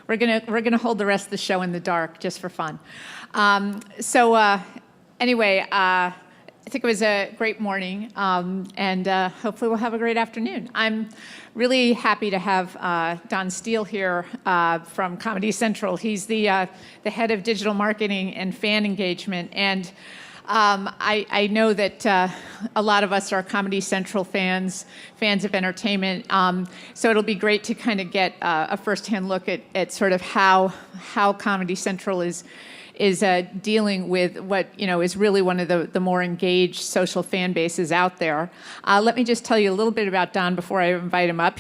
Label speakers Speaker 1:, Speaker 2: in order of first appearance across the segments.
Speaker 1: we're gonna hold the rest of the show in the dark just for fun. Anyway, I think it was a great morning, and hopefully we'll have a great afternoon. I'm really happy to have Don Steele here from Comedy Central. He's the head of digital marketing and fan engagement, and I know that a lot of us are Comedy Central fans of entertainment, so it'll be great to kind of get a firsthand look at sort of how Comedy Central is dealing with what is really one of the more engaged social fan bases out there. Let me just tell you a little bit about Don before I invite him up.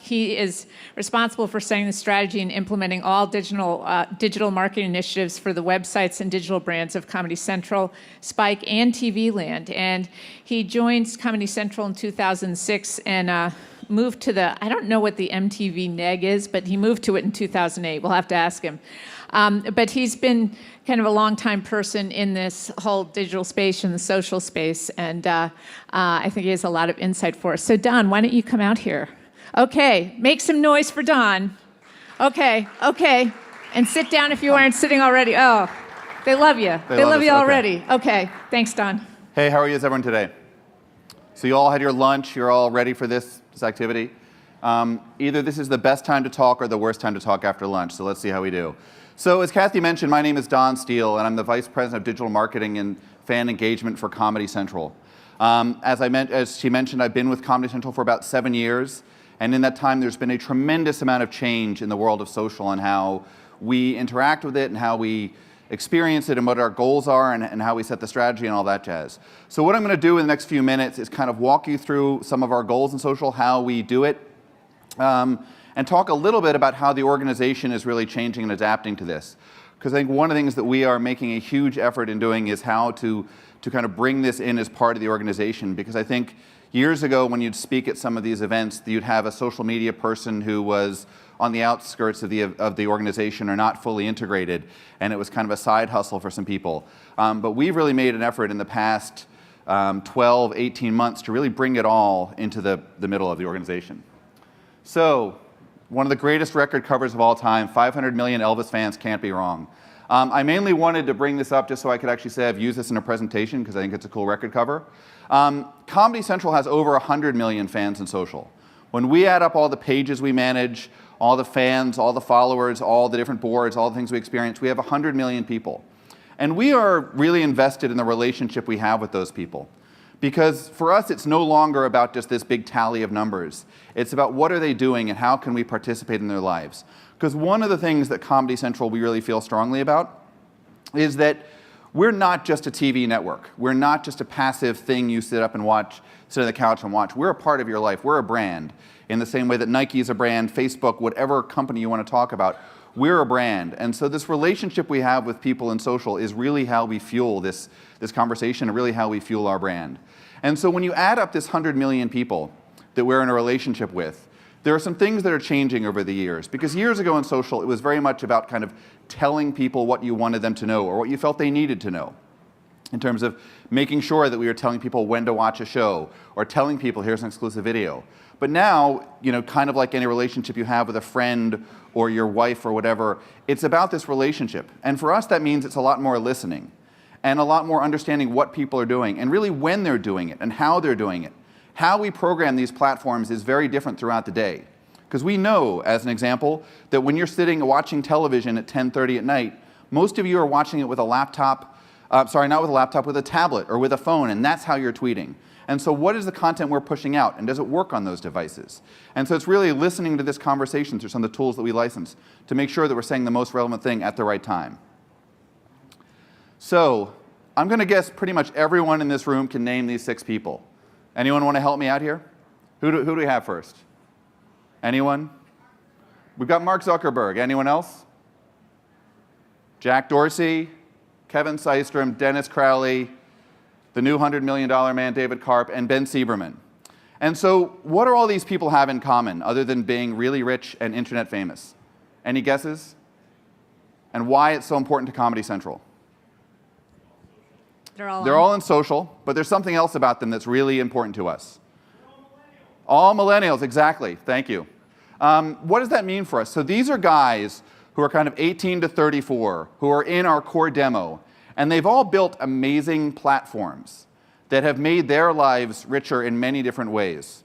Speaker 1: He is responsible for setting the strategy and implementing all digital marketing initiatives for the websites and digital brands of Comedy Central, Spike, and TV Land. And he joined Comedy Central in 2006 and moved to I don't know what the MTV neg is, but he moved to it in 2008. We'll have to ask him. But he's been kind of a long-time person in this whole digital space and the social space, and I think he has a lot of insight for us. So Don, why don't you come out here? Okay, make some noise for Don. Okay, and sit down if you aren't sitting already. Oh, they love you. They love you already. Okay, thanks, Don.
Speaker 2: Hey, how are you everyone today? So you all had your lunch, you're all ready for this activity. Either this is the best time to talk or the worst time to talk after lunch, so let's see how we do. So as Kathy mentioned, my name is Don Steele, and I'm the Vice President of Digital Marketing and Fan Engagement for Comedy Central. As she mentioned, I've been with Comedy Central for about 7 years, and in that time there's been a tremendous amount of change in the world of social and how we interact with it and how we experience it and what our goals are and how we set the strategy and all that jazz. So what I'm going to do in the next few minutes is kind of walk you through some of our goals in social, how we do it, and talk a little bit about how the organization is really changing and adapting to this. Because I think one of the things that we are making a huge effort in doing is how to kind of bring this in as part of the organization. Because I think years ago when you'd speak at some of these events, you'd have a social media person who was on the outskirts of the organization or not fully integrated, and it was kind of a side hustle for some people. But we've really made an effort in the past 12, 18 months to really bring it all into the middle of the organization. So, one of the greatest record covers of all time, 500 million Elvis fans, can't be wrong. I mainly wanted to bring this up just so I could actually say I've used this in a presentation because I think it's a cool record cover. Comedy Central has over 100 million fans in social. When we add up all the pages we manage, all the fans, all the followers, all the different boards, all the things we experience, we have 100 million people. And we are really invested in the relationship we have with those people. Because for us, it's no longer about just this big tally of numbers. It's about what are they doing and how can we participate in their lives. Because one of the things that Comedy Central we really feel strongly about is that we're not just a TV network. We're not just a passive thing you sit up and watch, sit on the couch and watch. We're a part of your life. We're a brand. In the same way that Nike is a brand, Facebook, whatever company you want to talk about, we're a brand. And so this relationship we have with people in social is really how we fuel this conversation and really how we fuel our brand. And so when you add up this 100 million people that we're in a relationship with, there are some things that are changing over the years. Because years ago in social, it was very much about kind of telling people what you wanted them to know or what you felt they needed to know. In terms of making sure that we were telling people when to watch a show or telling people here's an exclusive video. But now, kind of like any relationship you have with a friend or your wife or whatever, it's about this relationship. And for us, that means it's a lot more listening and a lot more understanding what people are doing and really when they're doing it and how they're doing it. How we program these platforms is very different throughout the day. Because we know, as an example, that when you're sitting watching television at 10:30 at night, most of you are watching it with a laptop, not with a laptop, with a tablet or with a phone, and that's how you're tweeting. And so what is the content we're pushing out, and does it work on those devices? And so it's really listening to this conversation through some of the tools that we license to make sure that we're saying the most relevant thing at the right time. So I'm going to guess pretty much everyone in this room can name these 6 people. Anyone want to help me out here? Who do we have first? Anyone? We've got Mark Zuckerberg. Anyone else? Jack Dorsey, Kevin Systrom, Dennis Crowley, the new $100 million man, David Karp, and Ben Sieberman. And so what do all these people have in common other than being really rich and internet famous? Any guesses? And why it's so important to Comedy Central?
Speaker 1: They're
Speaker 2: all in social, but there's something else about them that's really important to us. All millennials, exactly. Thank you. What does that mean for us? So these are guys who are kind of 18 to 34, who are in our core demo, and they've all built amazing platforms that have made their lives richer in many different ways.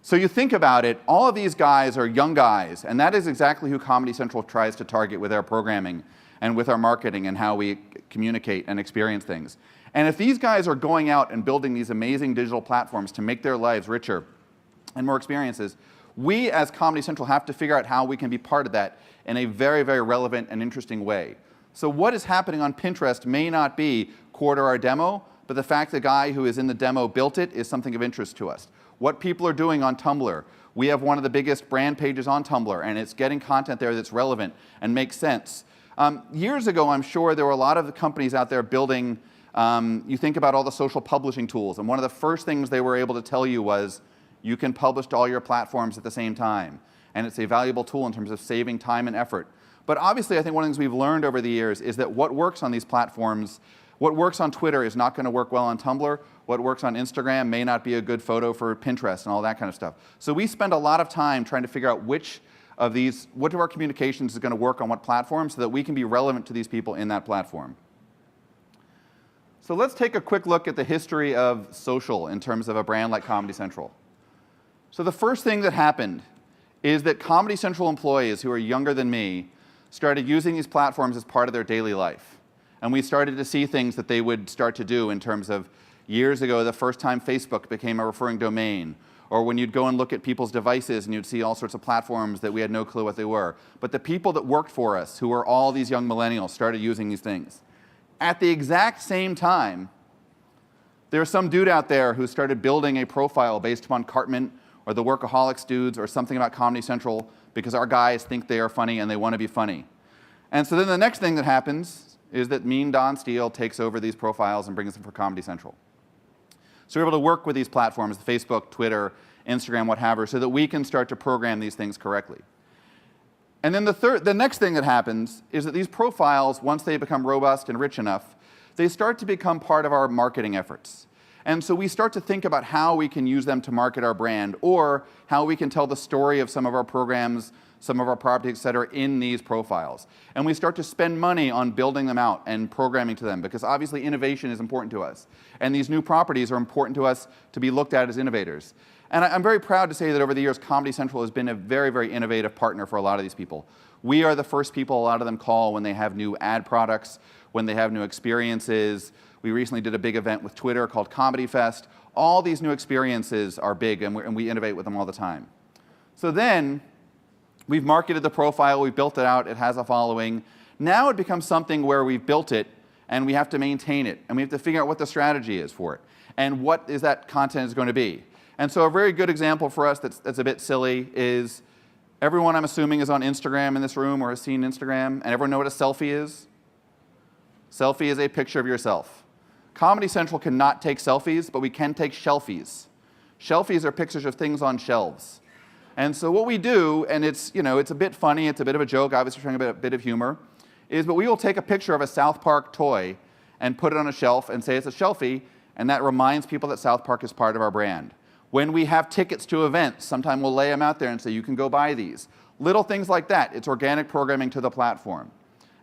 Speaker 2: So you think about it, all of these guys are young guys, and that is exactly who Comedy Central tries to target with our programming and with our marketing and how we communicate and experience things. And if these guys are going out and building these amazing digital platforms to make their lives richer and more experiences, we as Comedy Central have to figure out how we can be part of that in a very, very relevant and interesting way. So what is happening on Pinterest may not be core to our demo, but the fact the guy who is in the demo built it is something of interest to us. What people are doing on Tumblr. We have one of the biggest brand pages on Tumblr, and it's getting content there that's relevant and makes sense. Years ago, I'm sure there were a lot of the companies out there building, you think about all the social publishing tools, and one of the first things they were able to tell you was, you can publish to all your platforms at the same time. And it's a valuable tool in terms of saving time and effort. But obviously, I think one of the things we've learned over the years is that what works on these platforms, what works on Twitter is not going to work well on Tumblr. What works on Instagram may not be a good photo for Pinterest and all that kind of stuff. So we spend a lot of time trying to figure out which of our communications is going to work on what platform so that we can be relevant to these people in that platform. So let's take a quick look at the history of social in terms of a brand like Comedy Central. So the first thing that happened is that Comedy Central employees who are younger than me started using these platforms as part of their daily life. And we started to see things that they would start to do in terms of years ago, the first time Facebook became a referring domain, or when you'd go and look at people's devices and you'd see all sorts of platforms that we had no clue what they were. But the people that worked for us, who were all these young millennials, started using these things. At the exact same time, there was some dude out there who started building a profile based upon Cartman or the Workaholics dudes or something about Comedy Central because our guys think they are funny and they want to be funny. And so then the next thing that happens is that mean Don Steele takes over these profiles and brings them for Comedy Central. So we're able to work with these platforms, Facebook, Twitter, Instagram, what have you, so that we can start to program these things correctly. And then the next thing that happens is that these profiles, once they become robust and rich enough, they start to become part of our marketing efforts. And so we start to think about how we can use them to market our brand, or how we can tell the story of some of our programs, some of our properties, et cetera, in these profiles. And we start to spend money on building them out and programming to them, because obviously innovation is important to us. And these new properties are important to us to be looked at as innovators. And I'm very proud to say that over the years, Comedy Central has been a very, very innovative partner for a lot of these people. We are the first people a lot of them call when they have new ad products, when they have new experiences. We recently did a big event with Twitter called Comedy Fest. All these new experiences are big, and we innovate with them all the time. So then, we've marketed the profile, we've built it out, it has a following. Now it becomes something where we've built it, and we have to maintain it, and we have to figure out what the strategy is for it, and what is that content is going to be. And so a very good example for us that's a bit silly is, everyone I'm assuming is on Instagram in this room or has seen Instagram, and everyone know what a selfie is? Selfie is a picture of yourself. Comedy Central cannot take selfies, but we can take shelfies. Shelfies are pictures of things on shelves. And so what we do, and it's a bit funny, it's a bit of a joke, obviously trying a bit of humor, but we will take a picture of a South Park toy and put it on a shelf and say it's a shelfie, and that reminds people that South Park is part of our brand. When we have tickets to events, sometimes we'll lay them out there and say, you can go buy these. Little things like that. It's organic programming to the platform.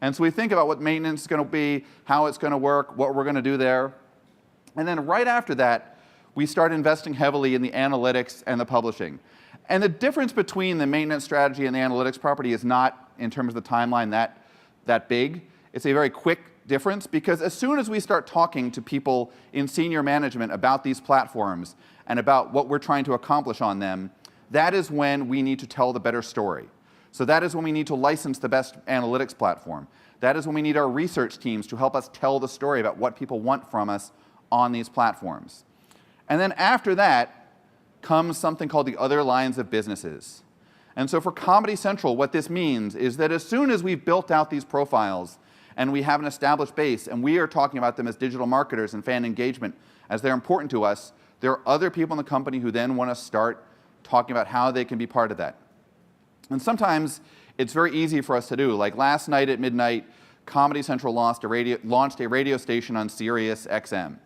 Speaker 2: And so we think about what maintenance is going to be, how it's going to work, what we're going to do there. And then right after that, we start investing heavily in the analytics and the publishing. And the difference between the maintenance strategy and the analytics property is not, in terms of the timeline, that big. It's a very quick difference, because as soon as we start talking to people in senior management about these platforms and about what we're trying to accomplish on them, that is when we need to tell the better story. So that is when we need to license the best analytics platform. That is when we need our research teams to help us tell the story about what people want from us on these platforms. And then after that comes something called the other lines of businesses. And so for Comedy Central, what this means is that as soon as we've built out these profiles and we have an established base and we are talking about them as digital marketers and fan engagement as they're important to us, there are other people in the company who then want to start talking about how they can be part of that. And sometimes it's very easy for us to do. Like last night at midnight, Comedy Central launched a radio station on Sirius XM.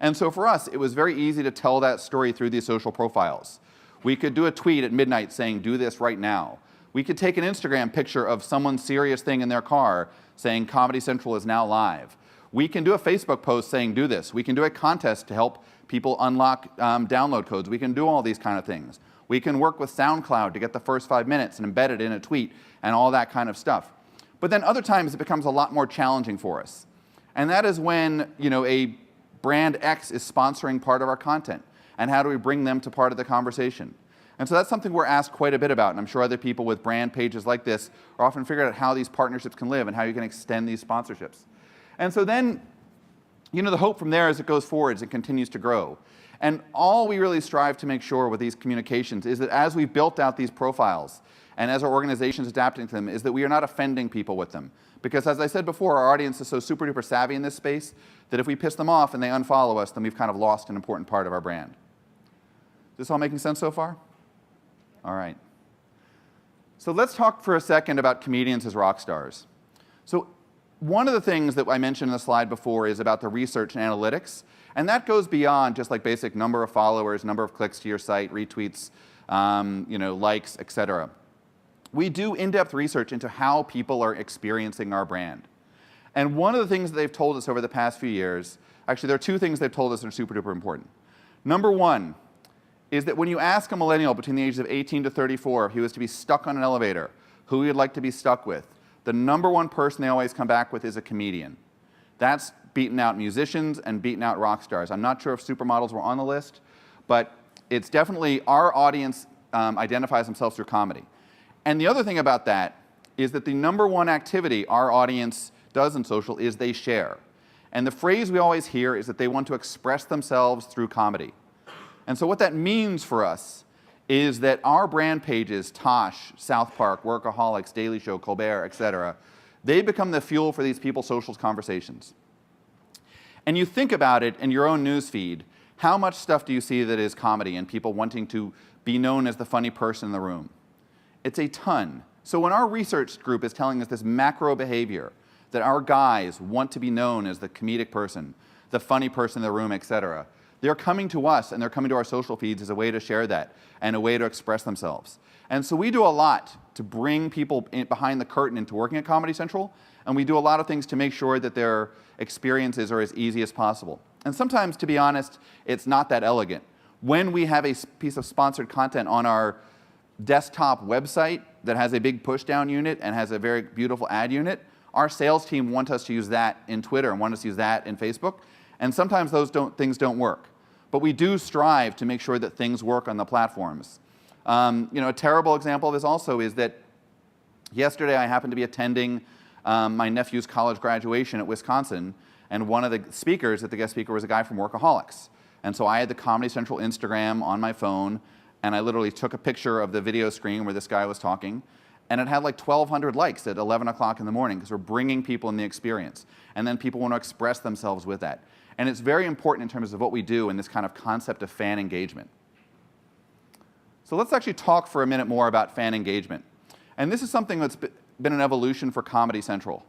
Speaker 2: And so for us, it was very easy to tell that story through these social profiles. We could do a tweet at midnight saying, do this right now. We could take an Instagram picture of someone's serious thing in their car saying Comedy Central is now live. We can do a Facebook post saying do this. We can do a contest to help people unlock download codes. We can do all these kind of things. We can work with SoundCloud to get the first 5 minutes and embed it in a tweet and all that kind of stuff. But then other times it becomes a lot more challenging for us. And that is when a brand X is sponsoring part of our content. And how do we bring them to part of the conversation? And so that's something we're asked quite a bit about. And I'm sure other people with brand pages like this are often figuring out how these partnerships can live and how you can extend these sponsorships. And so then, the hope from there as it goes forward is it continues to grow. And all we really strive to make sure with these communications is that as we've built out these profiles and as our organization's adapting to them, is that we are not offending people with them. Because as I said before, our audience is so super duper savvy in this space that if we piss them off and they unfollow us, then we've kind of lost an important part of our brand. Is this all making sense so far? All right. So let's talk for a second about comedians as rock stars. So one of the things that I mentioned in the slide before is about the research and analytics. And that goes beyond just like basic number of followers, number of clicks to your site, retweets, likes, et cetera. We do in-depth research into how people are experiencing our brand. And one of the things that they've told us over the past few years, actually there are two things they've told us that are super duper important. Number one is that when you ask a millennial between the ages of 18 to 34 if he was to be stuck on an elevator, who he'd like to be stuck with, the number one person they always come back with is a comedian. That's beaten out musicians and beaten out rock stars. I'm not sure if supermodels were on the list, but it's definitely our audience identifies themselves through comedy. And the other thing about that is that the number one activity our audience does in social is they share. And the phrase we always hear is that they want to express themselves through comedy. And so what that means for us is that our brand pages, Tosh, South Park, Workaholics, Daily Show, Colbert, et cetera, they become the fuel for these people's social conversations. And you think about it in your own news feed, how much stuff do you see that is comedy and people wanting to be known as the funny person in the room? It's a ton. So when our research group is telling us this macro behavior, that our guys want to be known as the comedic person, the funny person in the room, et cetera, they're coming to us and they're coming to our social feeds as a way to share that and a way to express themselves. And so we do a lot to bring people behind the curtain into working at Comedy Central, and we do a lot of things to make sure that their experiences are as easy as possible. And sometimes, to be honest, it's not that elegant. When we have a piece of sponsored content on our desktop website that has a big push-down unit and has a very beautiful ad unit, our sales team want us to use that in Twitter and want us to use that in Facebook. And sometimes those things don't work. But we do strive to make sure that things work on the platforms. A terrible example of this also is that yesterday I happened to be attending my nephew's college graduation at Wisconsin, and one of the speakers, the guest speaker, was a guy from Workaholics. And so I had the Comedy Central Instagram on my phone, and I literally took a picture of the video screen where this guy was talking, and it had like 1,200 likes at 11 o'clock in the morning because we're bringing people in the experience. And then people want to express themselves with that. And it's very important in terms of what we do in this kind of concept of fan engagement. So let's actually talk for a minute more about fan engagement. And this is something that's been an evolution for Comedy Central.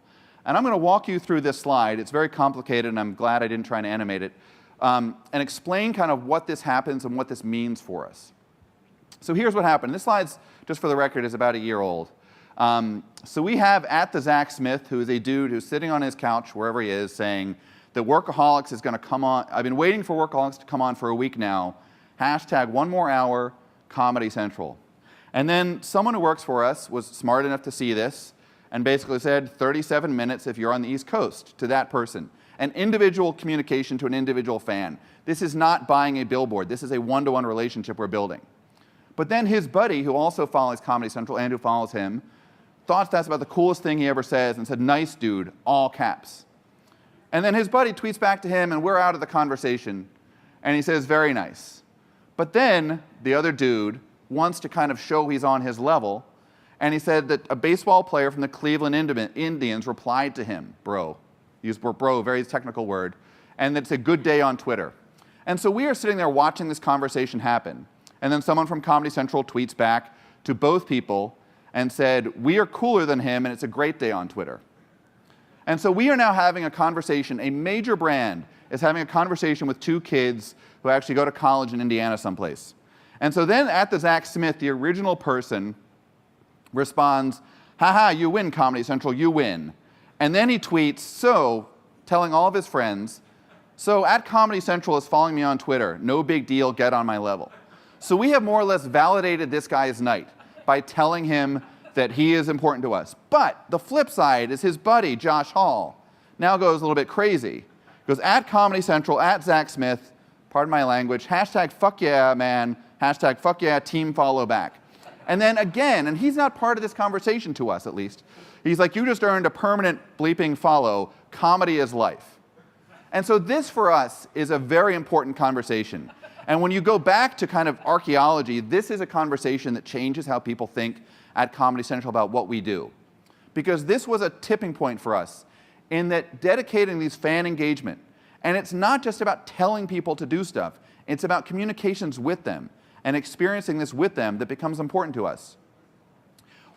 Speaker 2: And I'm going to walk you through this slide. It's very complicated, and I'm glad I didn't try and animate it, and explain kind of what this happens and what this means for us. So here's what happened. This slide's, just for the record, is about a year old. So we have at the Zach Smith, who is a dude who's sitting on his couch, wherever he is, saying that Workaholics is going to come on. I've been waiting for Workaholics to come on for a week now. Hashtag 1 more hour, Comedy Central. And then someone who works for us was smart enough to see this and basically said 37 minutes if you're on the East Coast to that person. An individual communication to an individual fan. This is not buying a billboard. This is a one-to-one relationship we're building. But then his buddy, who also follows Comedy Central and who follows him, thought that's about the coolest thing he ever says and said, "Nice dude," all caps. And then his buddy tweets back to him, and we're out of the conversation, and he says, "Very nice." But then the other dude wants to kind of show he's on his level, and he said that a baseball player from the Cleveland Indians replied to him, bro. Used bro, very technical word, and it's a good day on Twitter. And so we are sitting there watching this conversation happen. And then someone from Comedy Central tweets back to both people and said, "We are cooler than him, and it's a great day on Twitter." And so we are now having a conversation. A major brand is having a conversation with two kids who actually go to college in Indiana someplace. And so then at the Zach Smith, the original person responds, haha, you win, Comedy Central, you win. And then he tweets, so, telling all of his friends, so at Comedy Central is following me on Twitter. No big deal, get on my level. So we have more or less validated this guy's night by telling him that he is important to us. But the flip side is his buddy, Josh Hall, now goes a little bit crazy. Goes at Comedy Central, at Zach Smith, pardon my language, hashtag fuck yeah, man, hashtag fuck yeah, team follow back. And then again, and he's not part of this conversation to us at least, he's like, you just earned a permanent bleeping follow, comedy is life. And so this for us is a very important conversation. And when you go back to kind of archaeology, this is a conversation that changes how people think at Comedy Central about what we do. Because this was a tipping point for us in that dedicating these fan engagement, and it's not just about telling people to do stuff, it's about communications with them and experiencing this with them that becomes important to us.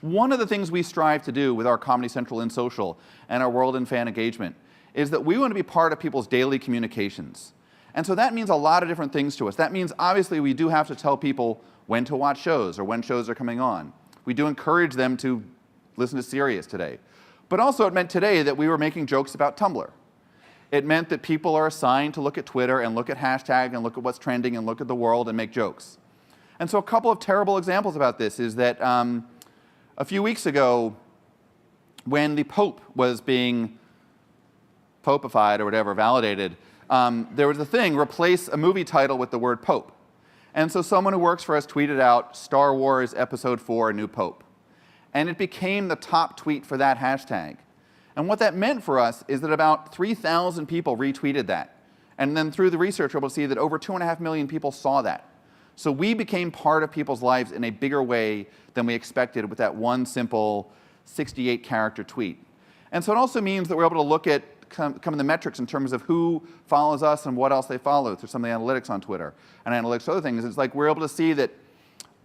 Speaker 2: One of the things we strive to do with our Comedy Central in Social and our World in Fan Engagement is that we want to be part of people's daily communications. And so that means a lot of different things to us. That means obviously we do have to tell people when to watch shows or when shows are coming on. We do encourage them to listen to Sirius today. But also it meant today that we were making jokes about Tumblr. It meant that people are assigned to look at Twitter and look at hashtag and look at what's trending and look at the world and make jokes. And so a couple of terrible examples about this is that a few weeks ago, when the Pope was being popified or whatever, validated, there was a thing, replace a movie title with the word Pope. And so someone who works for us tweeted out, Star Wars Episode 4, New Pope. And it became the top tweet for that hashtag. And what that meant for us is that about 3,000 people retweeted that. And then through the research, we're able to see that over 2.5 million people saw that. So we became part of people's lives in a bigger way than we expected with that one simple 68-character tweet. And so it also means that we're able to look at some of the metrics in terms of who follows us and what else they follow through some of the analytics on Twitter and analytics other things. It's like we're able to see that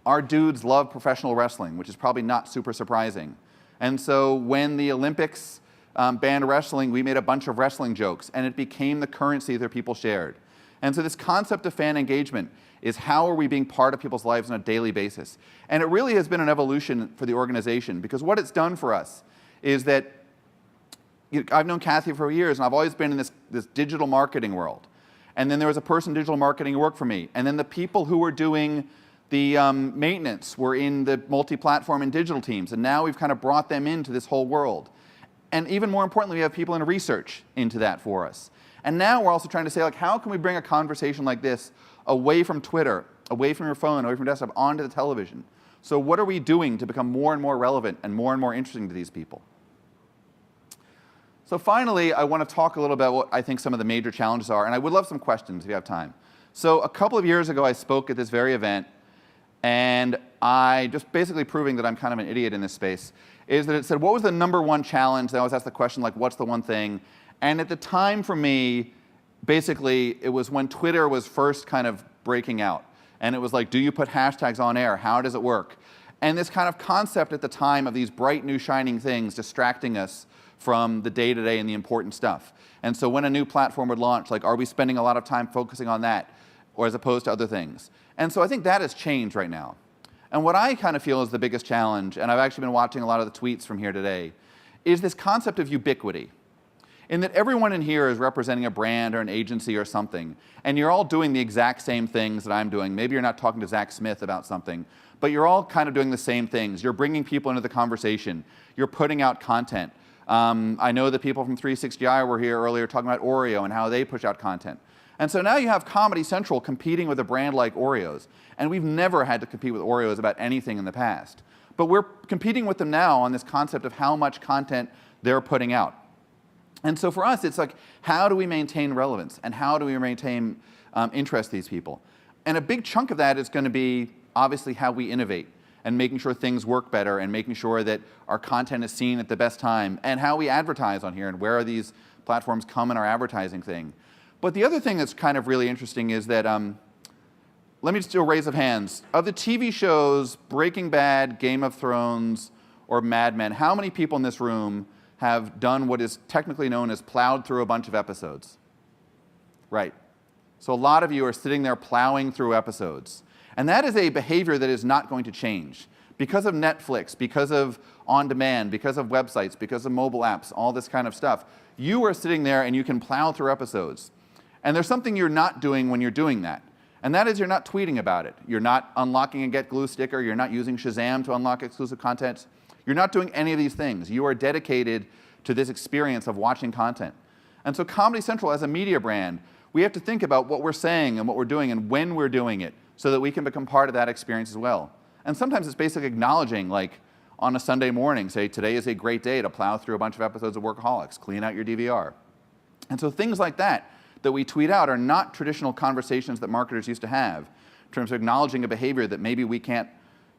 Speaker 2: our dudes love professional wrestling, which is probably not super surprising. And so when the Olympics banned wrestling, we made a bunch of wrestling jokes, and it became the currency that people shared. And so this concept of fan engagement is how are we being part of people's lives on a daily basis. And it really has been an evolution for the organization, because what it's done for us is that I've known Kathy for years, and I've always been in this digital marketing world. And then there was a person in digital marketing who worked for me. And then the people who were doing the maintenance were in the multi-platform and digital teams. And now we've kind of brought them into this whole world. And even more importantly, we have people in research into that for us. And now we're also trying to say, like, how can we bring a conversation like this away from Twitter, away from your phone, away from your desktop, onto the television? So what are we doing to become more and more relevant and more interesting to these people? So finally, I want to talk a little about what I think some of the major challenges are, and I would love some questions if you have time. So a couple of years ago, I spoke at this very event, and I just basically proving that I'm kind of an idiot in this space, is that it said, what was the #1 challenge? They always ask the question, like, what's the one thing? And at the time for me, basically, it was when Twitter was first kind of breaking out. And it was like, do you put hashtags on air? How does it work? And this kind of concept at the time of these bright, new, shining things distracting us from the day-to-day and the important stuff. And so when a new platform would launch, like, are we spending a lot of time focusing on that, or as opposed to other things? And so I think that has changed right now. And what I kind of feel is the biggest challenge, and I've actually been watching a lot of the tweets from here today, is this concept of ubiquity. In that everyone in here is representing a brand or an agency or something, and you're all doing the exact same things that I'm doing. Maybe you're not talking to Zach Smith about something, but you're all kind of doing the same things. You're bringing people into the conversation. You're putting out content. I know that people from 360i were here earlier talking about Oreo and how they push out content. And so now you have Comedy Central competing with a brand like Oreos. And we've never had to compete with Oreos about anything in the past. But we're competing with them now on this concept of how much content they're putting out. And so for us, it's like, how do we maintain relevance? And how do we maintain interest these people? And a big chunk of that is going to be, obviously, how we innovate and making sure things work better and making sure that our content is seen at the best time and how we advertise on here and where these platforms come in our advertising thing. But the other thing that's kind of really interesting is that, let me just do a raise of hands. Of the TV shows, Breaking Bad, Game of Thrones, or Mad Men, how many people in this room have done what is technically known as plowed through a bunch of episodes? Right. So a lot of you are sitting there plowing through episodes. And that is a behavior that is not going to change. Because of Netflix, because of on-demand, because of websites, because of mobile apps, all this kind of stuff, you are sitting there and you can plow through episodes. And there's something you're not doing when you're doing that. And that is you're not tweeting about it. You're not unlocking a Get Glue sticker. You're not using Shazam to unlock exclusive content. You're not doing any of these things. You are dedicated to this experience of watching content. And so Comedy Central, as a media brand, we have to think about what we're saying and what we're doing and when we're doing it so that we can become part of that experience as well. And sometimes it's basically acknowledging, like on a Sunday morning, say, today is a great day to plow through a bunch of episodes of Workaholics, clean out your DVR. And so things like that we tweet out are not traditional conversations that marketers used to have in terms of acknowledging a behavior that maybe we can't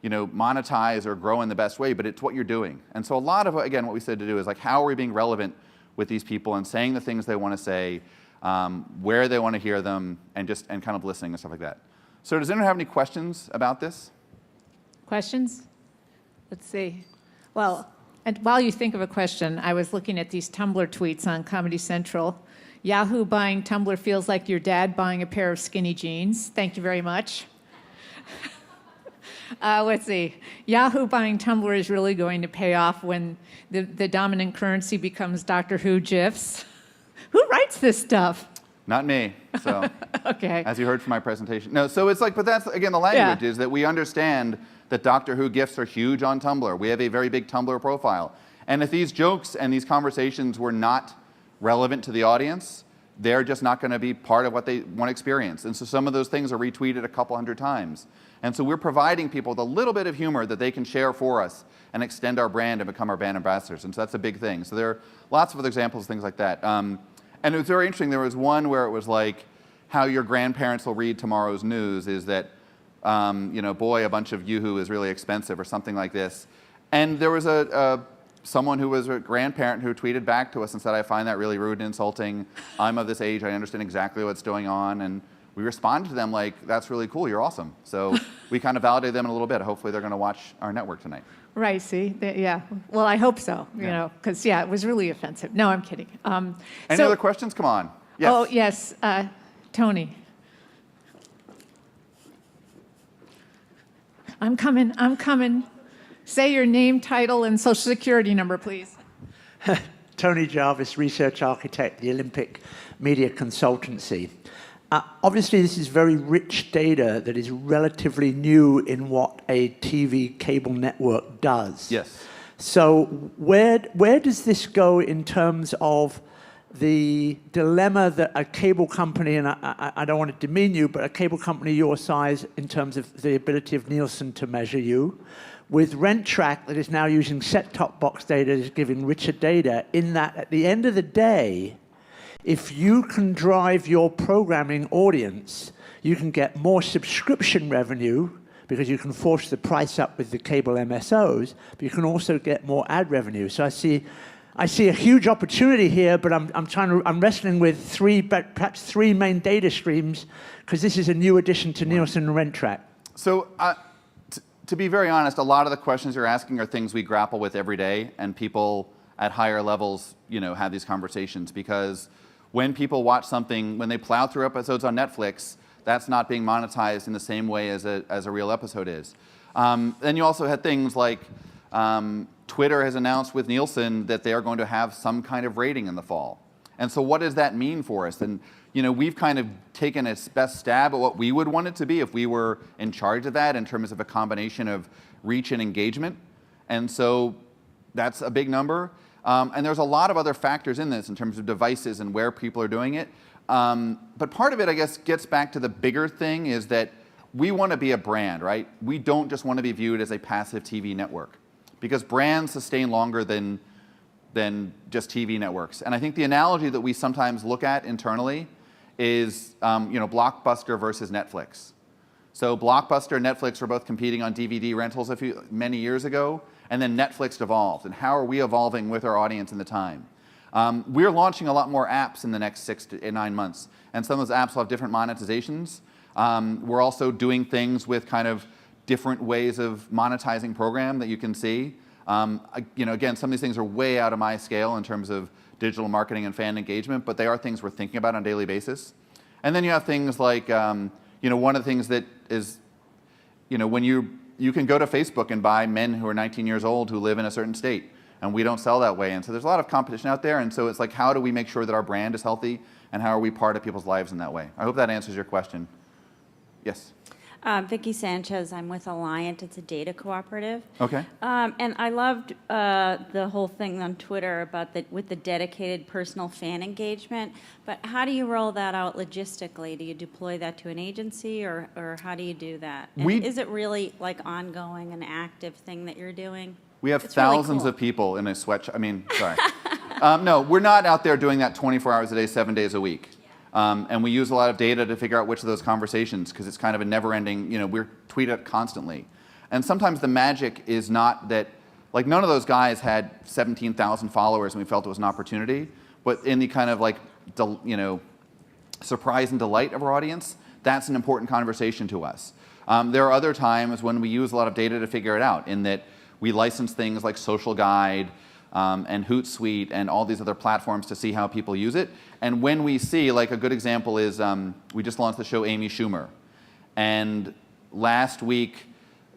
Speaker 2: monetize or grow in the best way, but it's what you're doing. And so a lot of, again, what we said to do is like, how are we being relevant with these people and saying the things they want to say, where they want to hear them, and kind of listening and stuff like that. So does anyone have any questions about this?
Speaker 1: Questions? Let's see. Well, and while you think of a question, I was looking at these Tumblr tweets on Comedy Central. Yahoo buying Tumblr feels like your dad buying a pair of skinny jeans. Thank you very much. Let's see. Yahoo buying Tumblr is really going to pay off when the dominant currency becomes Doctor Who GIFs. Who writes this stuff?
Speaker 2: Not me. So,
Speaker 1: okay.
Speaker 2: As you heard from my presentation. No, so it's like, but that's, again, the language is that we understand that Doctor Who GIFs are huge on Tumblr. We have a very big Tumblr profile. And if these jokes and these conversations were not relevant to the audience, they're just not going to be part of what they want to experience. And so some of those things are retweeted a couple hundred times. And so we're providing people with a little bit of humor that they can share for us and extend our brand and become our brand ambassadors. And so that's a big thing. So there are lots of other examples, things like that. And it was very interesting. There was one where it was like, how your grandparents will read tomorrow's news is that, boy, a bunch of Yoo-hoo is really expensive or something like this. And there was someone who was a grandparent who tweeted back to us and said, I find that really rude and insulting. I'm of this age. I understand exactly what's going on. And we responded to them like, that's really cool. You're awesome. So we kind of validated them in a little bit. Hopefully they're going to watch our network tonight.
Speaker 1: Right, see? Yeah. Well, I hope so, because, it was really offensive. No, I'm kidding.
Speaker 2: Any other questions? Come on. Yes.
Speaker 1: Oh, yes. Tony. I'm coming. Say your name, title, and social security number, please.
Speaker 3: Tony Jarvis, research architect, the Olympic Media Consultancy. Obviously, this is very rich data that is relatively new in what a TV cable network does.
Speaker 2: Yes.
Speaker 3: So where does this go in terms of the dilemma that a cable company, and I don't want to demean you, but a cable company your size in terms of the ability of Nielsen to measure you, with RentTrack that is now using set-top box data, is giving richer data, in that at the end of the day, if you can drive your programming audience, you can get more subscription revenue because you can force the price up with the cable MSOs, but you can also get more ad revenue. So I see a huge opportunity here, but I'm wrestling with perhaps three main data streams because this is a new addition to Nielsen and RentTrack.
Speaker 2: So to be very honest, a lot of the questions you're asking are things we grapple with every day, and people at higher levels, have these conversations because when people watch something, when they plow through episodes on Netflix, that's not being monetized in the same way as a real episode is. Then you also had things like Twitter has announced with Nielsen that they are going to have some kind of rating in the fall. And so what does that mean for us? And we've kind of taken a best stab at what we would want it to be if we were in charge of that in terms of a combination of reach and engagement. And so that's a big number. And there's a lot of other factors in this in terms of devices and where people are doing it. But part of it, I guess, gets back to the bigger thing is that we want to be a brand, right? We don't just want to be viewed as a passive TV network because brands sustain longer than just TV networks. And I think the analogy that we sometimes look at internally is Blockbuster versus Netflix. So Blockbuster and Netflix were both competing on DVD rentals many years ago. And then Netflix evolved. And how are we evolving with our audience in the time? We're launching a lot more apps in the next 6 to 9 months. And some of those apps will have different monetizations. We're also doing things with kind of different ways of monetizing program that you can see. Again, some of these things are way out of my scale in terms of digital marketing and fan engagement, but they are things we're thinking about on a daily basis. And then you have things like, one of the things that is when you can go to Facebook and buy men who are 19 years old who live in a certain state, and we don't sell that way. And so there's a lot of competition out there, and so it's like, how do we make sure that our brand is healthy, and how are we part of people's lives in that way? I hope that answers your question. Yes?
Speaker 4: Vicki Sanchez, I'm with Alliant. It's a data cooperative.
Speaker 2: Okay.
Speaker 4: And I loved the whole thing on Twitter about with the dedicated personal fan engagement. But how do you roll that out logistically? Do you deploy that to an agency, or how do you do that? And is it really like ongoing, an active thing that you're doing?
Speaker 2: We have
Speaker 4: It's really
Speaker 2: thousands
Speaker 4: cool.
Speaker 2: of people in a sweatshop. I mean, sorry. No, we're not out there doing that 24 hours a day, 7 days a week. And we use a lot of data to figure out which of those conversations, because it's kind of a never-ending, we're tweeted constantly. And sometimes the magic is not that, like, none of those guys had 17,000 followers and we felt it was an opportunity, but in the kind of like, surprise and delight of our audience, that's an important conversation to us. There are other times when we use a lot of data to figure it out, in that we license things like Social Guide, and Hootsuite and all these other platforms to see how people use it. And when we see, like a good example is, we just launched the show Amy Schumer. And last week,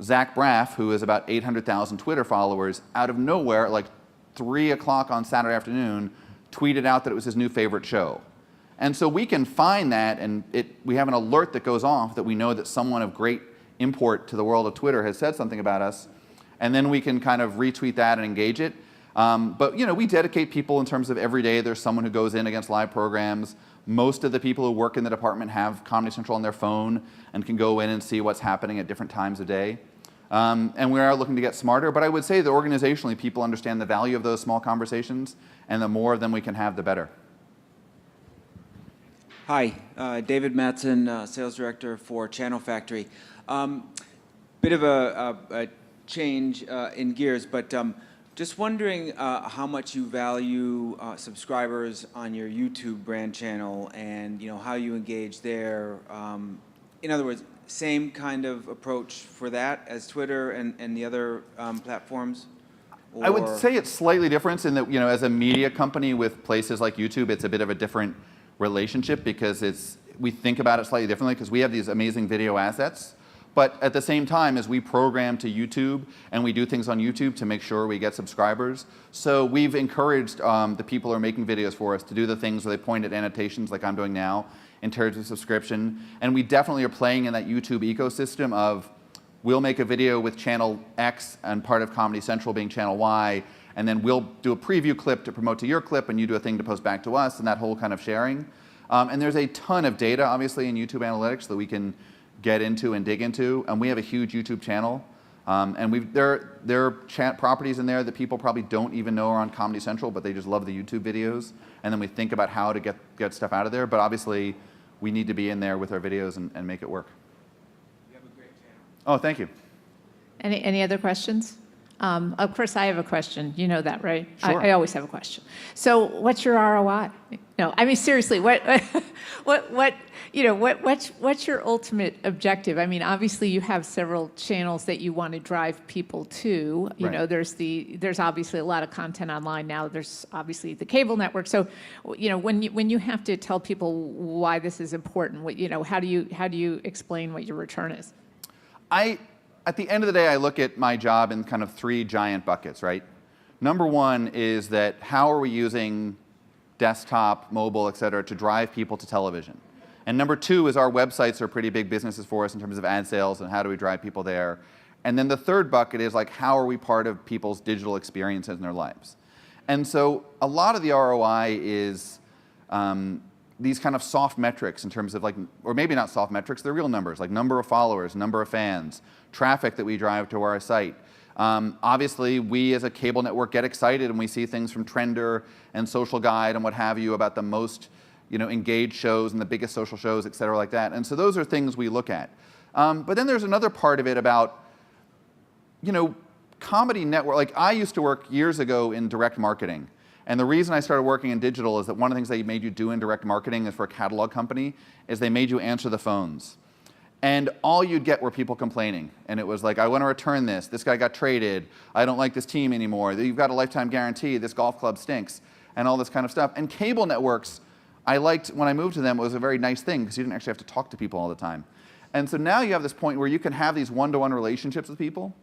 Speaker 2: Zach Braff, who has about 800,000 Twitter followers, out of nowhere, at like 3 o'clock on Saturday afternoon, tweeted out that it was his new favorite show. And so we can find that, and we have an alert that goes off that we know that someone of great import to the world of Twitter has said something about us. And then we can kind of retweet that and engage it. But we dedicate people in terms of every day there's someone who goes in against live programs. Most of the people who work in the department have Comedy Central on their phone and can go in and see what's happening at different times of day. And we are looking to get smarter, but I would say that organizationally people understand the value of those small conversations, and the more of them we can have, the better.
Speaker 5: Hi, David Mattson, Sales Director for Channel Factory. Bit of a change in gears, but just wondering how much you value subscribers on your YouTube brand channel, and how you engage there. In other words, same kind of approach for that as Twitter and the other platforms?
Speaker 2: I would say it's slightly different in that, as a media company with places like YouTube, it's a bit of a different relationship, because we think about it slightly differently, because we have these amazing video assets. But at the same time, as we program to YouTube and we do things on YouTube to make sure we get subscribers, so we've encouraged the people who are making videos for us to do the things where they point at annotations like I'm doing now in terms of subscription. And we definitely are playing in that YouTube ecosystem of, we'll make a video with channel X and part of Comedy Central being channel Y, and then we'll do a preview clip to promote to your clip, and you do a thing to post back to us, and that whole kind of sharing. And there's a ton of data, obviously, in YouTube analytics that we can get into and dig into, and we have a huge YouTube channel, and there are properties in there that people probably don't even know are on Comedy Central, but they just love the YouTube videos, and then we think about how to get stuff out of there, but obviously we need to be in there with our videos and make it work.
Speaker 5: You have a great channel.
Speaker 2: Oh, thank you.
Speaker 1: Any other questions? Of course, I have a question. You know that, right?
Speaker 2: Sure.
Speaker 1: I always have a question. So, what's your ROI? No, I mean seriously. What's your ultimate objective? I mean, obviously, you have several channels that you want to drive people to.
Speaker 2: Right.
Speaker 1: There's obviously a lot of content online now. There's obviously the cable network. So, when you have to tell people why this is important, how do you explain what your return is?
Speaker 2: At the end of the day, I look at my job in kind of 3 giant buckets, right? Number 1 is that how are we using desktop, mobile, et cetera, to drive people to television? And number 2 is our websites are pretty big businesses for us in terms of ad sales, and how do we drive people there? And then the third bucket is like, how are we part of people's digital experiences in their lives? And so a lot of the ROI is these kind of soft metrics in terms of like, or maybe not soft metrics, they're real numbers, like number of followers, number of fans, traffic that we drive to our site. Obviously, we as a cable network get excited and we see things from Trender and Social Guide and what have you about the most engaged shows and the biggest social shows, et cetera, like that. And so those are things we look at. But then there's another part of it about, Comedy Network. Like, I used to work years ago in direct marketing. And the reason I started working in digital is that one of the things they made you do in direct marketing is for a catalog company is they made you answer the phones. And all you'd get were people complaining. And it was like, I want to return this. This guy got traded. I don't like this team anymore. You've got a lifetime guarantee. This golf club stinks. And all this kind of stuff. And cable networks, I liked, when I moved to them, it was a very nice thing because you didn't actually have to talk to people all the time. And so now you have this point where you can have these one-to-one relationships with people,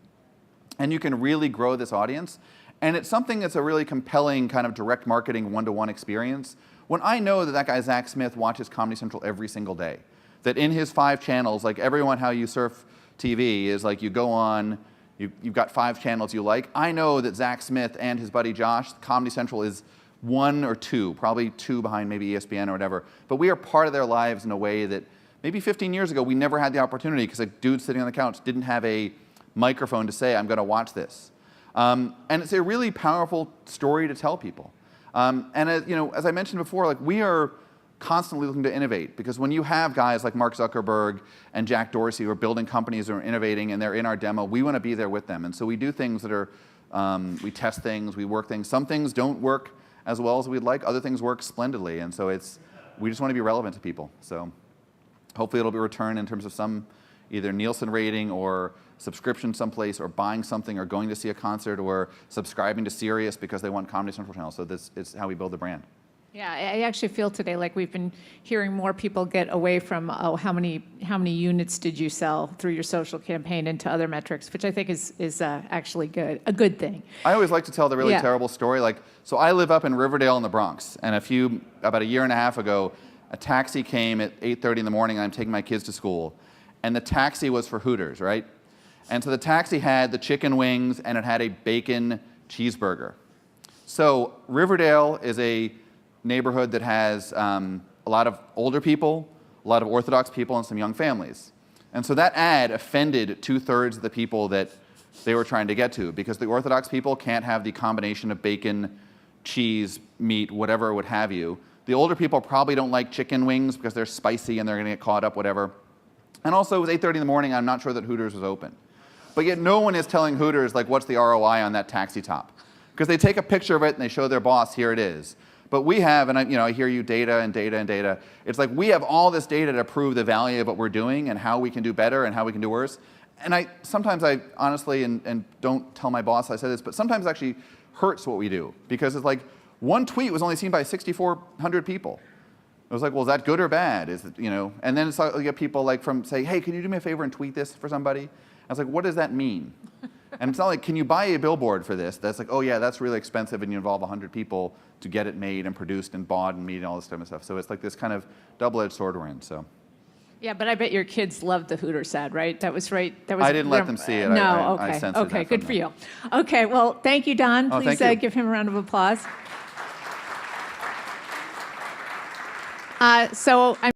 Speaker 2: and you can really grow this audience. And it's something that's a really compelling kind of direct marketing one-to-one experience. When I know that that guy Zach Smith watches Comedy Central every single day, that in his 5 channels, like everyone how you surf TV is like you go on, you've got 5 channels you like. I know that Zach Smith and his buddy Josh, Comedy Central is 1 or 2, probably 2 behind maybe ESPN or whatever. But we are part of their lives in a way that maybe 15 years ago we never had the opportunity because a dude sitting on the couch didn't have a microphone to say, I'm going to watch this. And it's a really powerful story to tell people. And as I mentioned before, like we are constantly looking to innovate, because when you have guys like Mark Zuckerberg and Jack Dorsey who are building companies that are innovating and they're in our demo, we want to be there with them. And so we do things that are, we test things, we work things. Some things don't work as well as we'd like. Other things work splendidly. And so we just want to be relevant to people. So hopefully it'll be a return in terms of some either Nielsen rating or subscription someplace or buying something or going to see a concert or subscribing to Sirius because they want Comedy Central channel. So this is how we build the brand.
Speaker 1: Yeah, I actually feel today like we've been hearing more people get away from, oh, how many units did you sell through your social campaign into other metrics, which I think is actually a good thing.
Speaker 2: I always like to tell the really terrible story. So I live up in Riverdale in the Bronx, and about a year and a half ago, a taxi came at 8:30 in the morning, and I'm taking my kids to school, and the taxi was for Hooters, right? And so the taxi had the chicken wings, and it had a bacon cheeseburger. So Riverdale is a neighborhood that has a lot of older people, a lot of Orthodox people, and some young families. And so that ad offended 2/3 of the people that they were trying to get to, because the Orthodox people can't have the combination of bacon, cheese, meat, whatever, what have you. The older people probably don't like chicken wings because they're spicy and they're going to get caught up, whatever. And also, it was 8:30 in the morning. I'm not sure that Hooters was open. But yet no one is telling Hooters, like, what's the ROI on that taxi top? Because they take a picture of it and they show their boss, here it is. But we have, and I hear you, data and data and data. It's like we have all this data to prove the value of what we're doing and how we can do better and how we can do worse. And sometimes I honestly, and don't tell my boss I said this, but sometimes it actually hurts what we do. Because it's like one tweet was only seen by 6,400 people. It was like, well, is that good or bad? Is it, And then it's like you get people like from say, hey, can you do me a favor and tweet this for somebody? I was like, what does that mean? And it's not like, can you buy a billboard for this? That's like, oh yeah, that's really expensive and you involve 100 people to get it made and produced and bought and made and all this type of stuff. So it's like this kind of double-edged sword we're in, so.
Speaker 1: Yeah, but I bet your kids loved the Hooters ad, right? That was right.
Speaker 2: I didn't let them see it.
Speaker 1: No,
Speaker 2: I
Speaker 1: okay.
Speaker 2: censored
Speaker 1: Okay,
Speaker 2: that
Speaker 1: good
Speaker 2: from
Speaker 1: for
Speaker 2: them.
Speaker 1: you. Okay, well, thank you, Don.
Speaker 2: Oh,
Speaker 1: Please
Speaker 2: thank you.
Speaker 1: give him a round of applause. So I'm